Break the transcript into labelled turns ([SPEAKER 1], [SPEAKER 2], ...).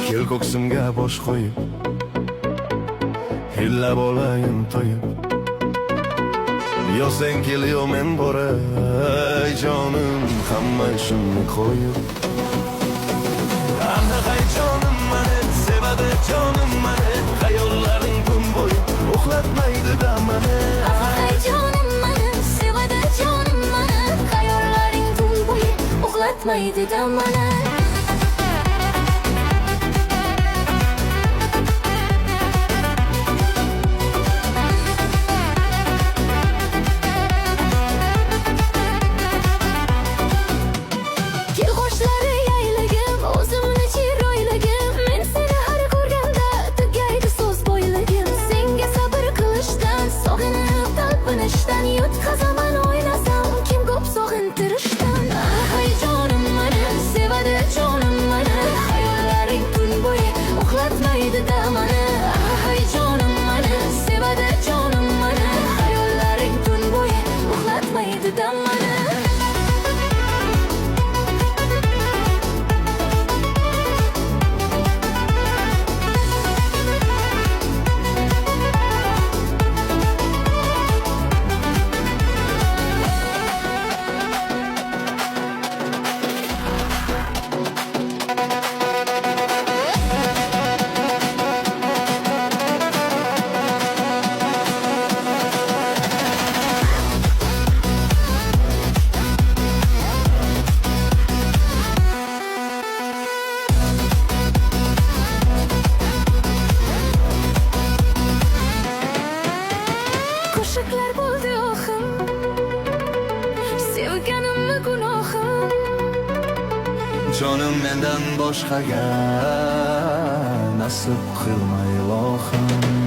[SPEAKER 1] Kel ko'ksimga bosh qo'yib, hillab olayim to'yib. Yo sen kel yo men boray jonim, hamma ishimni qo'yib. Ana hay jonim mani, sevadi jonim mani, xayollaring tun bo'yi uxlatmaydi damani.
[SPEAKER 2] Hay jonim mani, sevadi jonim mani, xayollaring tun bo'yi uxlatmaydi damani. Yutqazaman o'ynasam, kim ko'p sog'intirishdan. Hay jonim mani, sevadi jonim mani, xayollaring tun bo'yi uxlatmaydi damani. Hay jonim mani, sevadi jonim mani, xayollaring tun bo'yi uxlatmaydi damani. Qo'shiqlar bo'ldi oxim, sevganimni gunohim.
[SPEAKER 1] Jonim mendan boshqaga nasib qilma ilohim.